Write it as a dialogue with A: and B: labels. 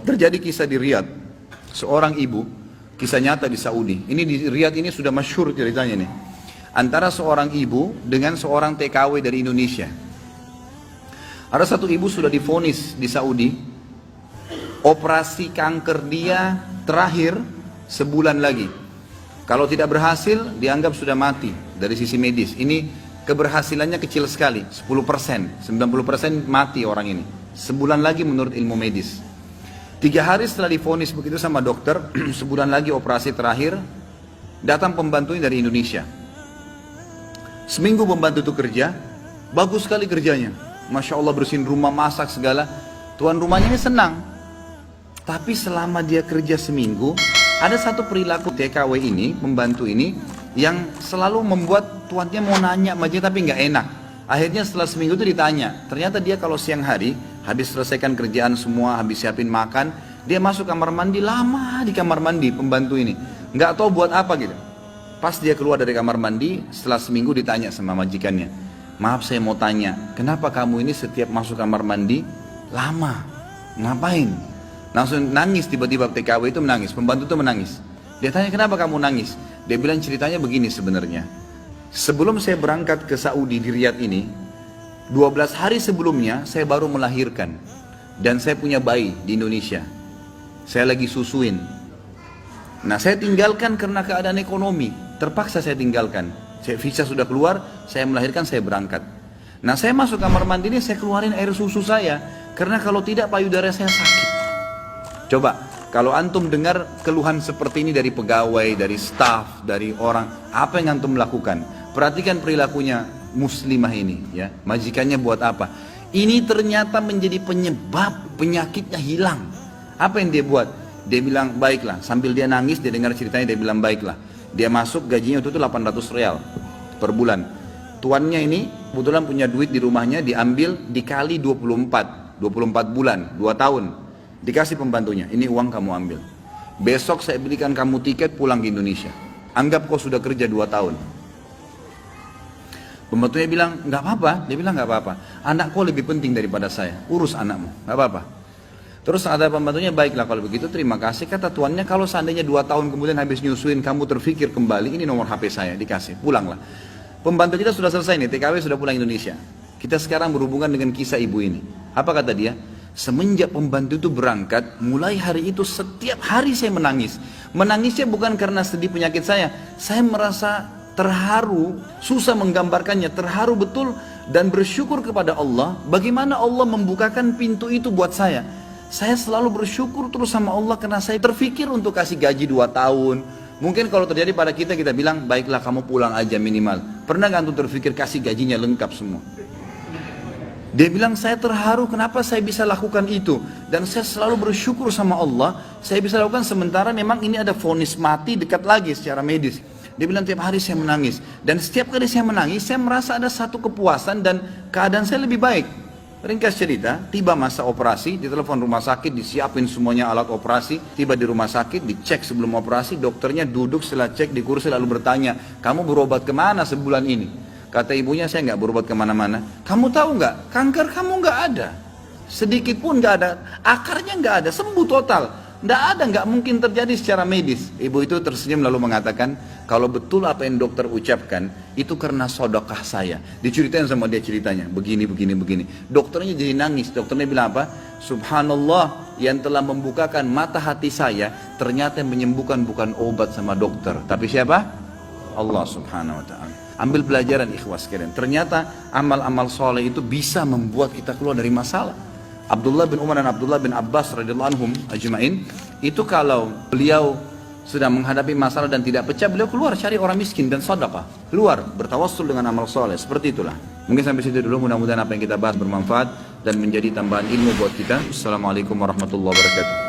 A: Terjadi kisah di Riyadh, seorang ibu, kisah nyata di Saudi. Ini di Riyadh ini sudah masyhur ceritanya nih. Antara seorang ibu dengan seorang TKW dari Indonesia. Ada satu ibu sudah divonis di Saudi, operasi kanker dia terakhir sebulan lagi. Kalau tidak berhasil, dianggap sudah mati dari sisi medis. Ini keberhasilannya kecil sekali, 10%, 90% mati orang ini. Sebulan lagi menurut ilmu medis. 3 hari setelah divonis begitu sama dokter, sebulan lagi operasi terakhir, datang pembantunya dari Indonesia. Seminggu pembantu itu kerja, bagus sekali kerjanya. Masya Allah bersihin rumah, masak segala. Tuan rumahnya ini senang. Tapi selama dia kerja seminggu, ada satu perilaku TKW ini, pembantu ini, yang selalu membuat tuannya mau nanya sama dia tapi nggak enak. Akhirnya setelah seminggu itu ditanya, ternyata dia kalau siang hari, habis selesaikan kerjaan semua, habis siapin makan, dia masuk kamar mandi, lama di kamar mandi pembantu ini. Nggak tahu buat apa gitu. Pas dia keluar dari kamar mandi, setelah seminggu ditanya sama majikannya, maaf saya mau tanya, kenapa kamu ini setiap masuk kamar mandi, lama, ngapain? Langsung nangis tiba-tiba TKW itu menangis, pembantu itu menangis. Dia tanya kenapa kamu nangis? Dia bilang ceritanya begini sebenarnya. Sebelum saya berangkat ke Saudi di Riyadh ini, 12 hari sebelumnya saya baru melahirkan. Dan saya punya bayi di Indonesia. Saya lagi susuin. Nah saya tinggalkan karena keadaan ekonomi. Terpaksa saya tinggalkan. Visa sudah keluar, saya melahirkan, saya berangkat. Nah saya masuk kamar mandi ini, saya keluarin air susu saya. Karena kalau tidak payudara saya sakit. Coba, kalau antum dengar keluhan seperti ini dari pegawai, dari staf, dari orang, apa yang antum lakukan? Perhatikan perilakunya muslimah ini, ya. Majikannya buat apa? Ini ternyata menjadi penyebab penyakitnya hilang. Apa yang dia buat? Dia bilang baiklah. Sambil dia nangis, dia dengar ceritanya, dia bilang baiklah. Dia masuk gajinya itu 800 real per bulan. Tuannya ini kebetulan punya duit di rumahnya, diambil dikali 24 bulan, 2 tahun. Dikasih pembantunya, ini uang kamu ambil. Besok saya belikan kamu tiket pulang ke Indonesia. Anggap kau sudah kerja 2 tahun. Pembantunya bilang, nggak apa-apa. Dia bilang nggak apa-apa. Anak kau lebih penting daripada saya. Urus anakmu, nggak apa-apa. Terus ada pembantunya, baiklah kalau begitu terima kasih. Kata tuannya, kalau seandainya 2 tahun kemudian habis nyusuin kamu terfikir kembali, ini nomor HP saya, dikasih, pulanglah. Pembantu kita sudah selesai nih, TKW sudah pulang Indonesia. Kita sekarang berhubungan dengan kisah ibu ini. Apa kata dia? Semenjak pembantu itu berangkat, mulai hari itu setiap hari saya menangis. Menangisnya bukan karena sedih penyakit saya merasa terharu, susah menggambarkannya, terharu betul dan bersyukur kepada Allah. Bagaimana Allah membukakan pintu itu buat saya. Saya selalu bersyukur terus sama Allah karena saya terfikir untuk kasih gaji 2 tahun. Mungkin kalau terjadi pada kita, kita bilang, baiklah kamu pulang aja minimal. Pernah gak antum terfikir kasih gajinya lengkap semua? Dia bilang saya terharu kenapa saya bisa lakukan itu. Dan saya selalu bersyukur sama Allah. Saya bisa lakukan sementara memang ini ada vonis mati dekat lagi secara medis. Dia bilang tiap hari saya menangis. Dan setiap kali saya menangis saya merasa ada satu kepuasan dan keadaan saya lebih baik. Ringkas cerita, tiba masa operasi, ditelepon rumah sakit, disiapin semuanya alat operasi. Tiba di rumah sakit, dicek sebelum operasi, dokternya duduk setelah cek di kursi lalu bertanya, kamu berobat kemana sebulan ini? Kata ibunya, saya nggak berobat kemana-mana. Kamu tahu nggak? Kanker kamu nggak ada. Sedikit pun nggak ada. Akarnya nggak ada. Sembuh total. Nggak ada, nggak mungkin terjadi secara medis. Ibu itu tersenyum lalu mengatakan, kalau betul apa yang dokter ucapkan, itu karena sedekah saya. Diceritain sama dia ceritanya. Begini. Dokternya jadi nangis. Dokternya bilang apa? Subhanallah, yang telah membukakan mata hati saya, ternyata yang menyembuhkan bukan obat sama dokter. Tapi siapa? Allah subhanahu wa ta'ala. Ambil pelajaran ikhwas sekalian. Ternyata amal-amal soleh itu bisa membuat kita keluar dari masalah. Abdullah bin Umar dan Abdullah bin Abbas radhiyallahu anhum ajma'in, itu kalau beliau sedang menghadapi masalah dan tidak pecah, beliau keluar cari orang miskin dan sedekah. Keluar bertawassul dengan amal soleh. Seperti itulah. Mungkin sampai situ dulu, mudah-mudahan apa yang kita bahas bermanfaat dan menjadi tambahan ilmu buat kita. Assalamualaikum warahmatullahi wabarakatuh.